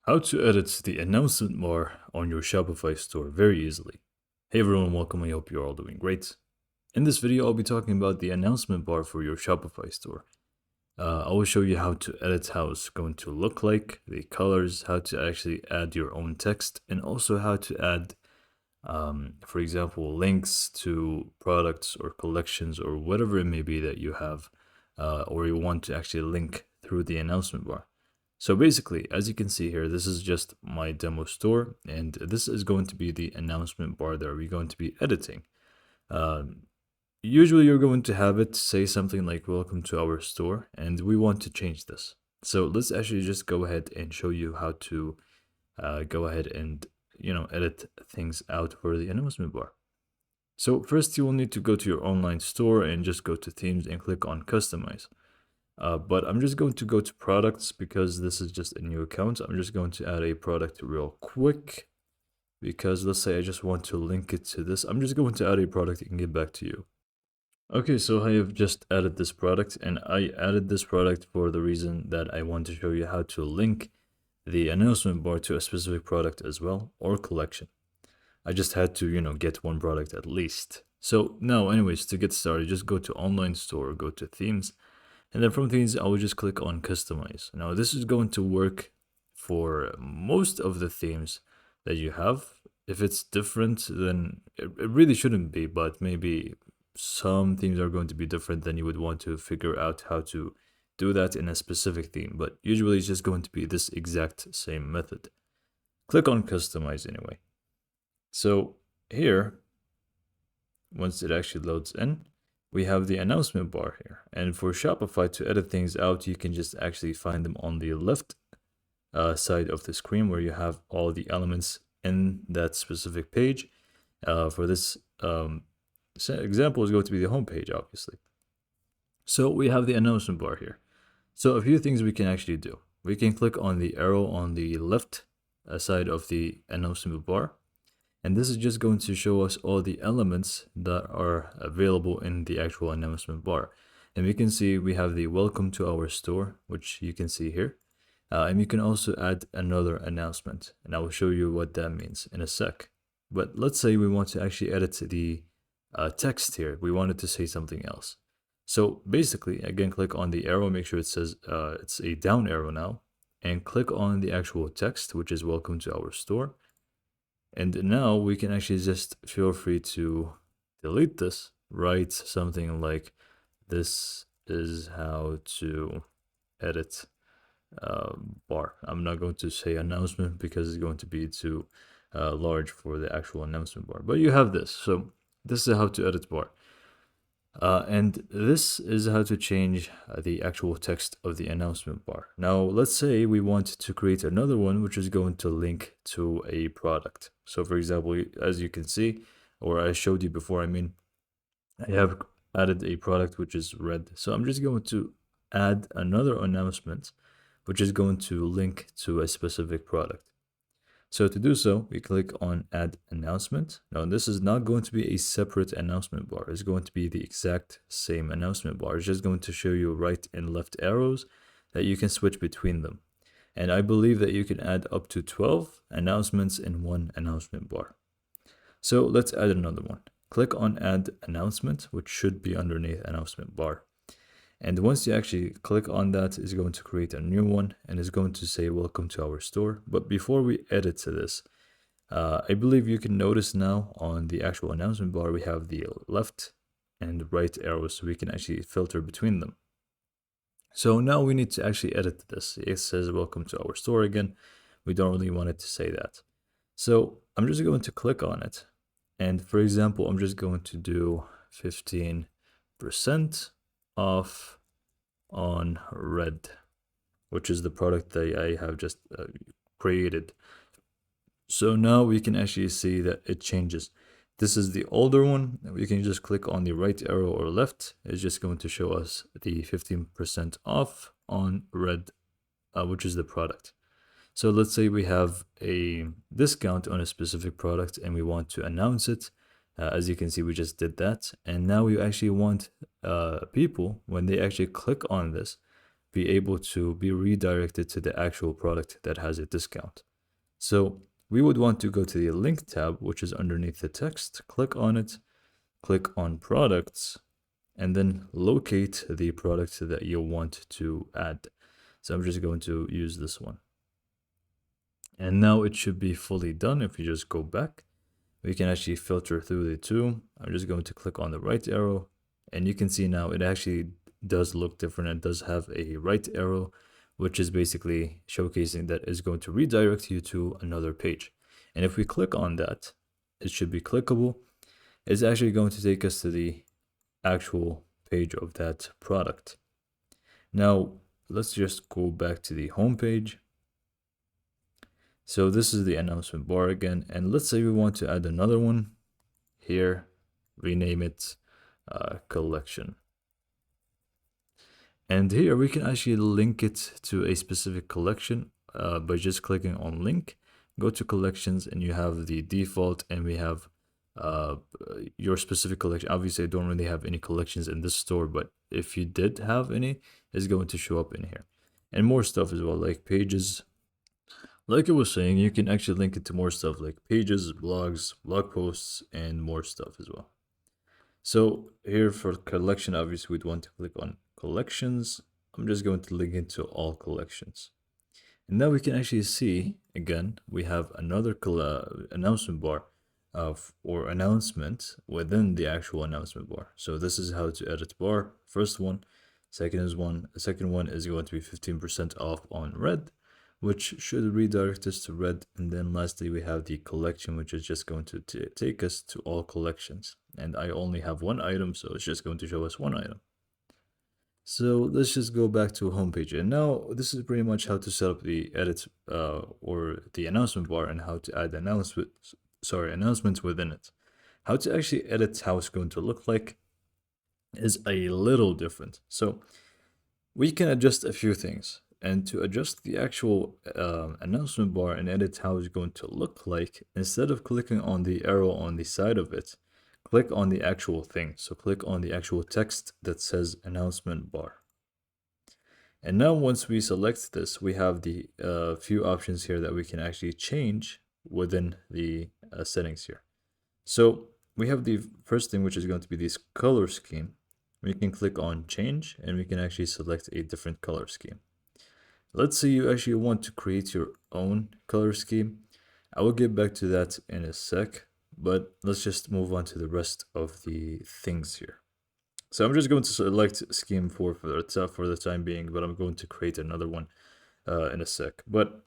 How to edit the announcement bar on your Shopify store very easily. Hey everyone, welcome. I hope you're all doing great. In this video, I'll be talking about the announcement bar for your Shopify store. I will show you how to edit how it's going to look like, the colors, how to actually add your own text, and also how to add, for example, links to products or collections or whatever it may be that you have or you want to actually link through the announcement bar. So basically, as you can see here, this is just my demo store, and this is going to be the announcement bar that we're going to be editing. Um, Usually you're going to have it say something like welcome to our store, and we want to change this. So let's actually just go ahead and show you how to go ahead and edit things out for the announcement bar. So first you will need to go to your online store and just go to themes and click on customize. But I'm just going to go to products because this is just a new account. I'm just going to add a product real quick because let's say I just want to link it to this. I'm just going to add a product and get back to you. Okay, so I have just added this product, and I added this product for the reason that I want to show you how to link the announcement bar to a specific product as well, or collection. I just had to, get one product at least. So now, anyways, to get started, just go to online store, go to themes, and then from themes, I will just click on customize. Now, this is going to work for most of the themes that you have. If it's different, then it really shouldn't be, but maybe some themes are going to be different, then you would want to figure out how to do that in a specific theme. But usually it's just going to be this exact same method. Click on customize anyway. So here, once it actually loads in, we have the announcement bar here. And for Shopify to edit things out, you can just actually find them on the left side of the screen where you have all the elements in that specific page. For this example is going to be the home page, obviously. So we have the announcement bar here. So a few things we can actually do. We can click on the arrow on the left side of the announcement bar. And this is just going to show us all the elements that are available in the actual announcement bar. And we can see we have the welcome to our store, which you can see here. And you can also add another announcement. And I will show you what that means in a sec. But let's say we want to actually edit the text here. We wanted to say something else. So basically, again, click on the arrow, make sure it says it's a down arrow now. And click on the actual text, which is welcome to our store. And now we can actually just feel free to delete this, write something like, this is how to edit bar. I'm not going to say announcement because it's going to be too large for the actual announcement bar. But you have this. So this is how to edit bar. And this is how to change the actual text of the announcement bar. Now, let's say we want to create another one, which is going to link to a product. So for example, as you can see, or I showed you before, I have added a product, which is red. So I'm just going to add another announcement, which is going to link to a specific product. So to do so, we click on add announcement. Now this is not going to be a separate announcement bar. It's going to be the exact same announcement bar. It's just going to show you right and left arrows that you can switch between them. And I believe that you can add up to 12 announcements in one announcement bar. So let's add another one. Click on add announcement, which should be underneath announcement bar. And once you actually click on that, it's going to create a new one and it's going to say welcome to our store. But before we edit to this, I believe you can notice now on the actual announcement bar, we have the left and right arrows, so we can actually filter between them. So now we need to actually edit this. It says welcome to our store again. We don't really want it to say that. So I'm just going to click on it. And for example, I'm just going to do 15% off on red, which is the product that I have just created. So now we can actually see that it changes. This is the older one. We can just click on the right arrow or left. It's just going to show us the 15% off on red, which is the product. So let's say we have a discount on a specific product and we want to announce it. As you can see, we just did that. And now we actually want people, when they actually click on this, be able to be redirected to the actual product that has a discount. So we would want to go to the link tab, which is underneath the text, click on it, click on products, and then locate the product that you want to add. So I'm just going to use this one. And now it should be fully done. If you just go back, we can actually filter through the two. I'm just going to click on the right arrow, and you can see now it actually does look different. It does have a right arrow, which is basically showcasing that is going to redirect you to another page. And if we click on that, it should be clickable. It's actually going to take us to the actual page of that product. Now, let's just go back to the home page. So this is the announcement bar again, and let's say we want to add another one here, rename it collection. And here we can actually link it to a specific collection by just clicking on link, go to collections, and you have the default, and we have your specific collection. Obviously, I don't really have any collections in this store, but if you did have any, it's going to show up in here. And more stuff as well, like pages. Like I was saying, you can actually link it to more stuff like pages, blogs, blog posts, and more stuff as well. So here for collection, obviously we'd want to click on collections. I'm just going to link it to all collections. And now we can actually see, again, we have another announcement bar or announcement within the actual announcement bar. So this is how to edit bar. First one, the second one is going to be 15% off on red, which should redirect us to red. And then lastly, we have the collection, which is just going to take us to all collections. And I only have one item, so it's just going to show us one item. So let's just go back to homepage. And now this is pretty much how to set up the edit or the announcement bar and how to add announcements within it. How to actually edit how it's going to look like is a little different. So we can adjust a few things. And to adjust the actual announcement bar and edit how it's going to look like, instead of clicking on the arrow on the side of it, click on the actual thing. So click on the actual text that says announcement bar. And now once we select this, we have the few options here that we can actually change within the settings here. So we have the first thing, which is going to be this color scheme. We can click on change and we can actually select a different color scheme. Let's say you actually want to create your own color scheme. I will get back to that in a sec, but let's just move on to the rest of the things here. So I'm just going to select scheme 4 for the time being, but I'm going to create another one in a sec. But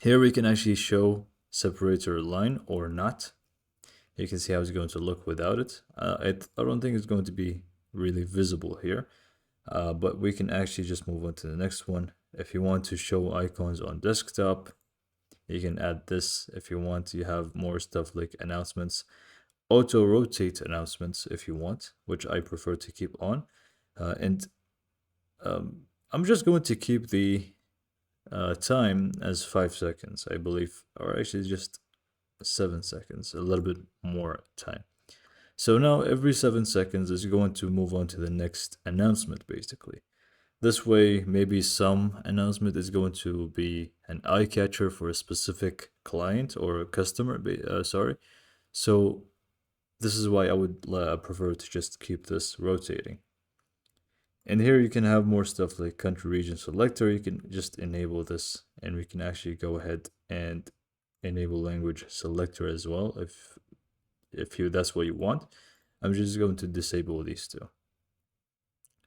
here we can actually show separator line or not. You can see how it's going to look without it. I don't think it's going to be really visible here, but we can actually just move on to the next one. If you want to show icons on desktop, you can add this. If you want to have more stuff like announcements, auto rotate announcements if you want, which I prefer to keep on. I'm just going to keep the time as 5 seconds, I believe, or actually just 7 seconds, a little bit more time. So now every 7 seconds is going to move on to the next announcement, basically. This way, maybe some announcement is going to be an eye catcher for a specific client or customer, So this is why I would prefer to just keep this rotating. And here you can have more stuff like country region selector. You can just enable this, and we can actually go ahead and enable language selector as well if that's what you want. I'm just going to disable these two.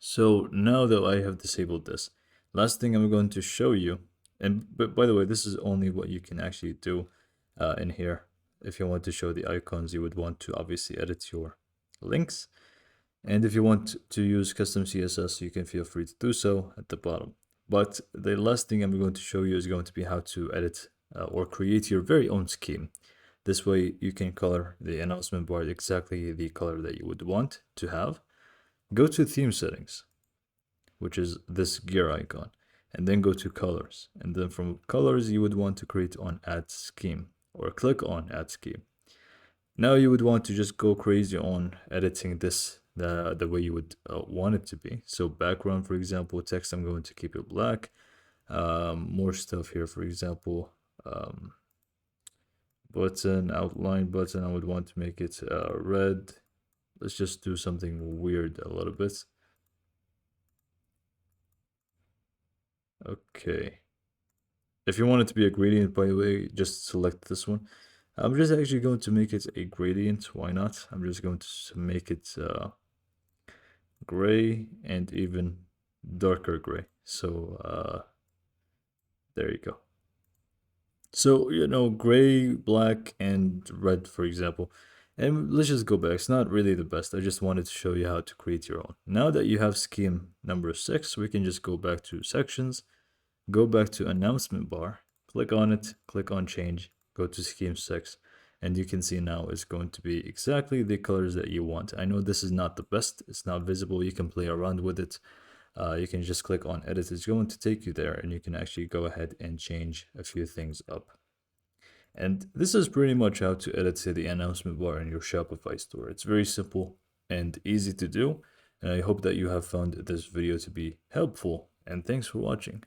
So now that I have disabled this, last thing I'm going to show you, but by the way, this is only what you can actually do in here. If you want to show the icons, you would want to obviously edit your links. And if you want to use custom CSS, you can feel free to do so at the bottom. But the last thing I'm going to show you is going to be how to edit or create your very own scheme. This way you can color the announcement bar exactly the color that you would want to have. Go to theme settings, which is this gear icon, and then go to colors. And then from colors, you would want to create on add scheme or click on add scheme. Now you would want to just go crazy on editing this the way you would want it to be. So background, for example, text, I'm going to keep it black. More stuff here, for example, um, button, outline button, I would want to make it red. Let's just do something weird a little bit. Okay. If you want it to be a gradient, by the way, just select this one. I'm just actually going to make it a gradient. Why not? I'm just going to make it gray and even darker gray. So there you go. So, gray, black, and red, for example. And let's just go back. It's not really the best. I just wanted to show you how to create your own. Now that you have scheme number 6, we can just go back to sections, go back to announcement bar, click on it, click on change, go to scheme 6, and you can see now it's going to be exactly the colors that you want. I know this is not the best. It's not visible. You can play around with it. You can just click on edit. It's going to take you there, and you can actually go ahead and change a few things up. And this is pretty much how to edit the announcement bar in your Shopify store. It's very simple and easy to do. And I hope that you have found this video to be helpful. And thanks for watching.